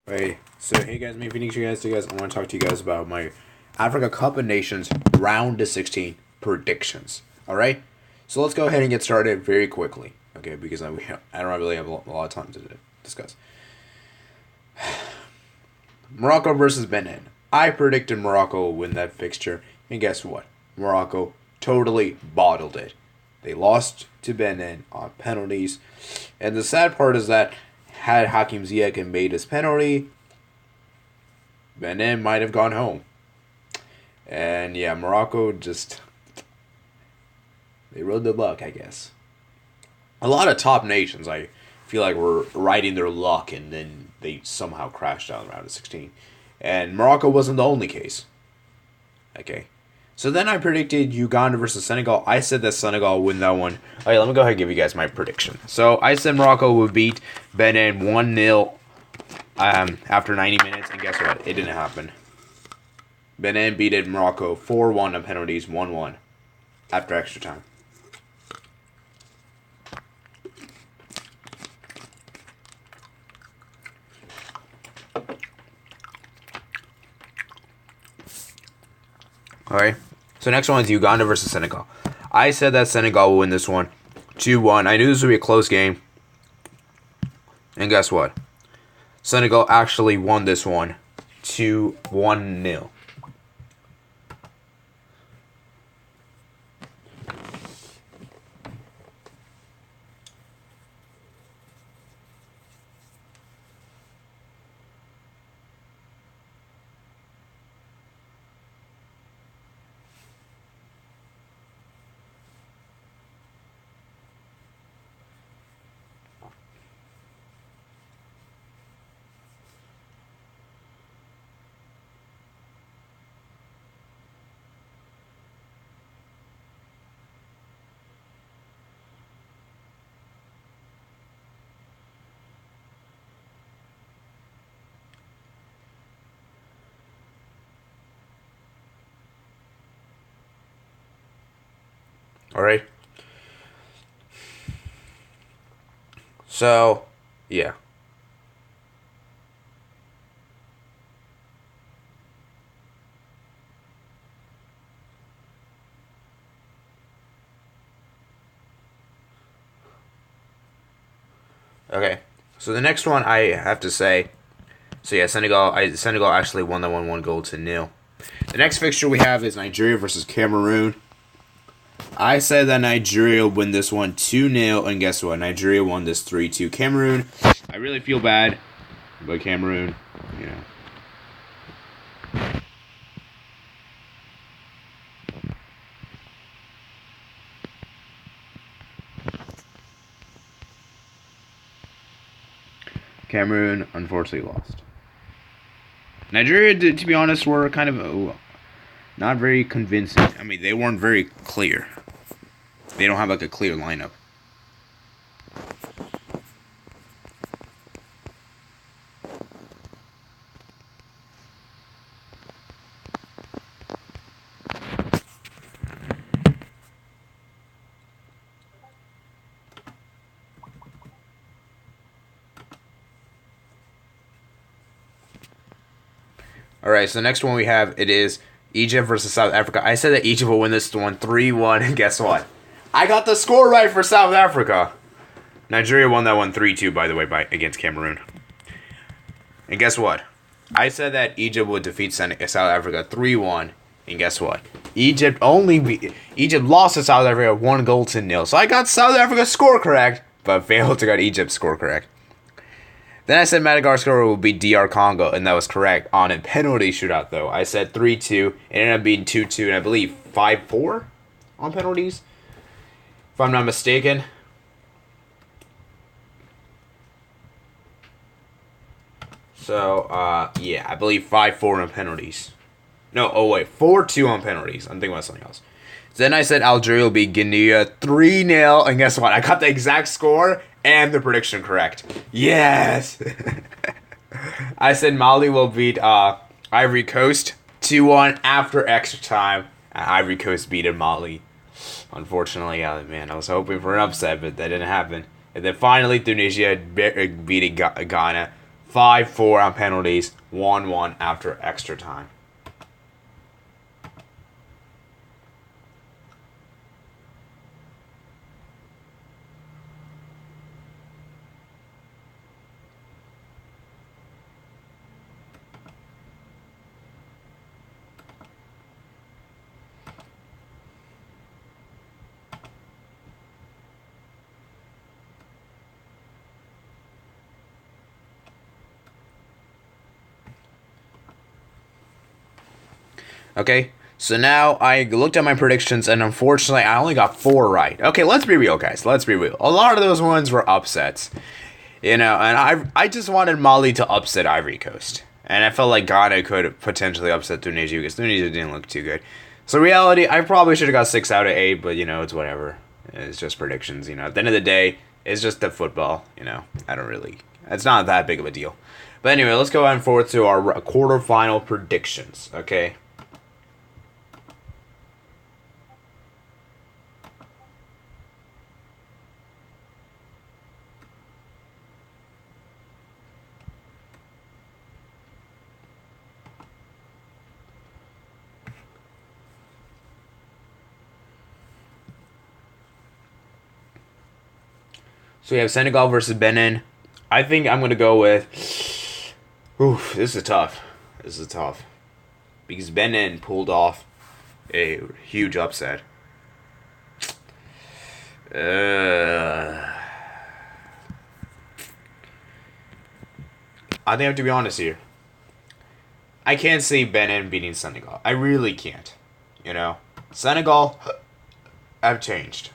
Hey, so hey guys, me Phoenix, you guys. I want to talk to you guys about my Africa Cup of Nations round of 16 predictions. All right, so let's go ahead and get started very quickly. Okay, because I don't really have a lot of time to discuss. Morocco versus Benin. I predicted Morocco will win that fixture, and guess what? Morocco totally bottled it. They lost to Benin on penalties, and the sad part is that had Hakim Ziyech made his penalty, Benin might have gone home. And yeah, Morocco just they rode the luck, I guess. A lot of top nations, I feel like, were riding their luck, and then they somehow crashed out in round of 16. And Morocco wasn't the only case. Okay. So then I predicted Uganda versus Senegal. I said that Senegal would win that one. Okay, let me go ahead and give you guys my prediction. So I said Morocco would beat Benin 1-0 after 90 minutes, and guess what? It didn't happen. Benin beat Morocco 4-1 on penalties, 1-1 after extra time. Alright, so next one is Uganda versus Senegal. I said that Senegal will win this one 2-1. I knew this would be a close game. And guess what? Senegal actually won this one 2-1-0. Alright? So, yeah. Okay. So the next one I have to say, so yeah, Senegal actually won that 1-1 The next fixture we have is Nigeria versus Cameroon. I said that Nigeria would win this one 2-0, and guess what? Nigeria won this 3-2. Cameroon, I really feel bad, but Cameroon, you know. Cameroon unfortunately lost. Nigeria, to be honest, were kind of not very convincing. I mean, they weren't very clear. They don't have like a clear lineup. All right, so the next one we have, it is Egypt versus South Africa. I said that Egypt will win this one 3-1, and guess what? I got the score right for South Africa. Nigeria won that one 3-2, by the way, against Cameroon. And guess what? I said that Egypt would defeat South Africa 3-1, and guess what? Egypt lost to South Africa 1-0. So I got South Africa's score correct, but failed to get Egypt's score correct. Then I said Madagascar will beat DR Congo, and that was correct. On a penalty shootout, though, I said 3-2. It ended up being 2-2, and I believe 5-4 on penalties, if I'm not mistaken. So, yeah, I believe 5-4 on penalties. No, 4-2 on penalties. I'm thinking about something else. Then I said Algeria will beat Guinea 3-0, and guess what? I got the exact score and the prediction correct. Yes! I said Mali will beat Ivory Coast 2-1 after extra time. Ivory Coast beat Mali. Unfortunately, man, I was hoping for an upset, but that didn't happen. And then finally, Tunisia beating Ghana 5-4 on penalties, 1-1 after extra time. Okay, so now I looked at my predictions, and unfortunately, I only got 4 right. Okay, let's be real, guys. Let's be real. A lot of those ones were upsets. And I just wanted Mali to upset Ivory Coast. And I felt like Ghana could potentially upset Tunisia because Tunisia didn't look too good. So, reality, I probably should have got 6 out of 8, but, it's whatever. It's just predictions, At the end of the day, it's just the football, it's not that big of a deal. But anyway, let's go on forward to our quarterfinal predictions, okay? So we have Senegal versus Benin. I think I'm going to go with... Oof, this is tough. Because Benin pulled off a huge upset. I think I have to be honest here. I can't see Benin beating Senegal. I really can't. Senegal have changed.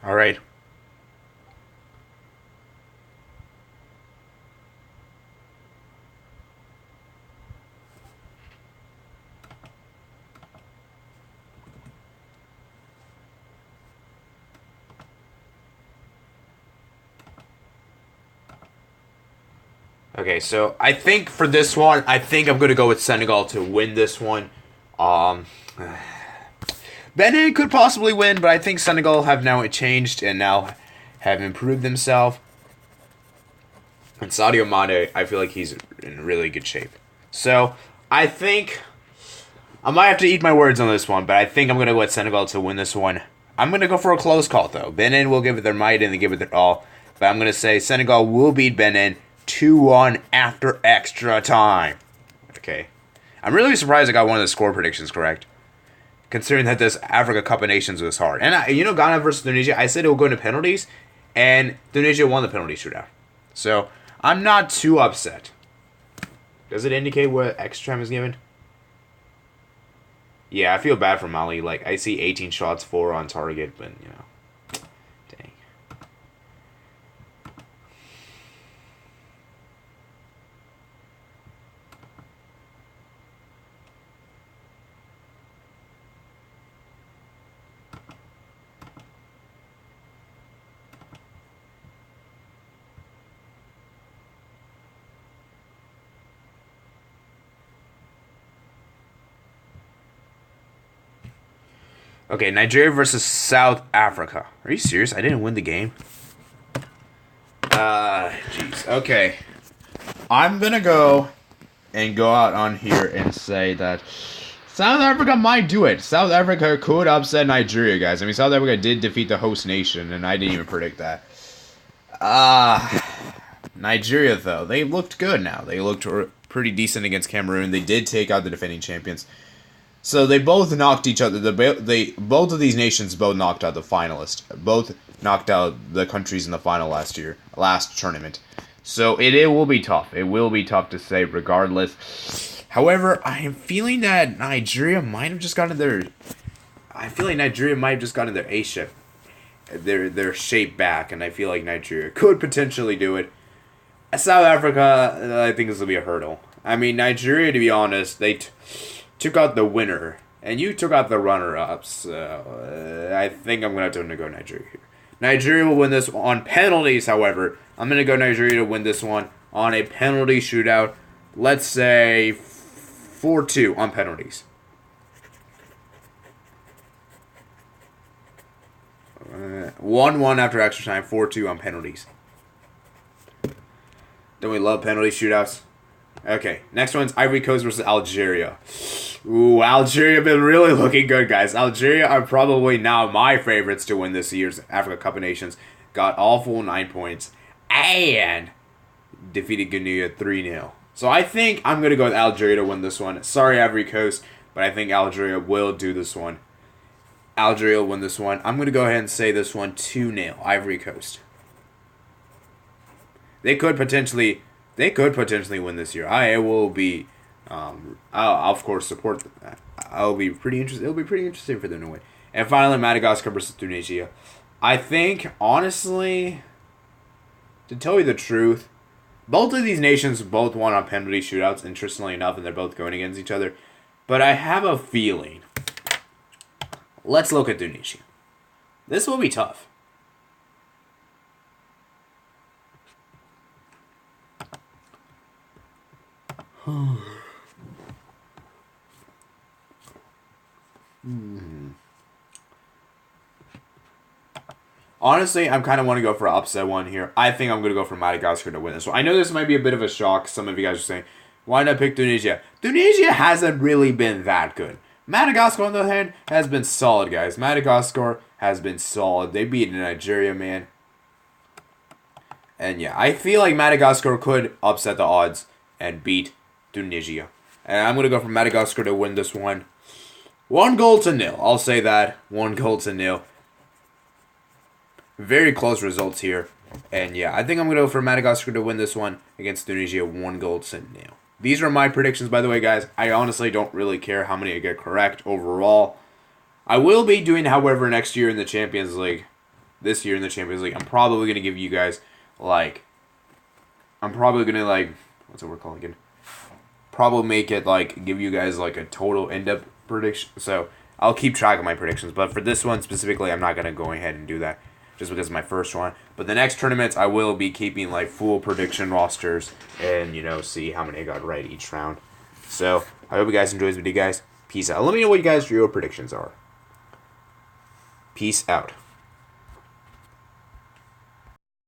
All right. Okay, so I think for this one, I'm going to go with Senegal to win this one. Benin could possibly win, but I think Senegal have now changed and now have improved themselves. And Sadio Mane, I feel like he's in really good shape. So, I think I might have to eat my words on this one, but I think I'm going to go with Senegal to win this one. I'm going to go for a close call, though. Benin will give it their might and they give it their all. But I'm going to say Senegal will beat Benin 2-1 after extra time. Okay. I'm really surprised I got one of the score predictions correct, considering that this Africa Cup of Nations was hard. And, Ghana versus Tunisia, I said it would go into penalties, and Tunisia won the penalty shootout. So, I'm not too upset. Does it indicate what extra time is given? Yeah, I feel bad for Mali. Like, I see 18 shots, 4 on target, but, dang. Okay, Nigeria versus South Africa. Are you serious? I didn't win the game? Jeez. Okay. I'm gonna go out on here and say that South Africa might do it. South Africa could upset Nigeria, guys. I mean, South Africa did defeat the host nation, and I didn't even predict that. Nigeria, though, they looked good now. They looked pretty decent against Cameroon. They did take out the defending champions. So they both knocked each other. Both of these nations both knocked out the finalists. Both knocked out the countries in the final last tournament. So it will be tough. It will be tough to say regardless. However, I am feeling that Nigeria might have just gotten their. I feel like Nigeria might have just gotten their A shape, their shape back, and I feel like Nigeria could potentially do it. South Africa, I think this will be a hurdle. I mean, Nigeria, to be honest, they took out the winner, and you took out the runner-ups. So I think I'm going to have to go Nigeria here. Nigeria will win this on penalties, however. I'm going to go Nigeria to win this one on a penalty shootout. Let's say 4-2 on penalties. 1-1 after extra time, 4-2 on penalties. Don't we love penalty shootouts? Okay, next one's Ivory Coast versus Algeria. Ooh, Algeria been really looking good, guys. Algeria are probably now my favorites to win this year's Africa Cup of Nations. Got all full 9 points and defeated Guinea 3-0. So I think I'm going to go with Algeria to win this one. Sorry, Ivory Coast, but I think Algeria will do this one. Algeria will win this one. I'm going to go ahead and say this one 2-0, Ivory Coast. They could potentially win this year. I will be, I'll of course support that. I'll be pretty interested. It'll be pretty interesting for them to win. And finally, Madagascar versus Tunisia. I think, honestly, to tell you the truth, both of these nations both won on penalty shootouts, interestingly enough, and they're both going against each other. But I have a feeling. Let's look at Tunisia. This will be tough. Honestly, I'm kind of want to go for an upset one here. I think I'm going to go for Madagascar to win this. So I know this might be a bit of a shock. Some of you guys are saying, why not pick Tunisia? Tunisia hasn't really been that good. Madagascar, on the other hand, has been solid, guys. Madagascar has been solid. They beat Nigeria, man. And yeah, I feel like Madagascar could upset the odds and beat Tunisia. And I'm going to go for Madagascar to win this one. 1-0. I'll say that. 1-0. Very close results here. And yeah, I think I'm going to go for Madagascar to win this one against Tunisia. 1-0. These are my predictions, by the way, guys. I honestly don't really care how many I get correct overall. I will be doing, however, next year in the Champions League. This year in the Champions League, I'm probably going to give you guys, like... I'm probably going to, like... What's the word called again? Probably make it, like, give you guys, like, a total in-depth prediction. So, I'll keep track of my predictions. But for this one specifically, I'm not going to go ahead and do that. Just because it's my first one. But the next tournaments, I will be keeping, like, full prediction rosters. And, you know, see how many I got right each round. So, I hope you guys enjoyed this video, guys. Peace out. Let me know what you guys' your predictions are. Peace out.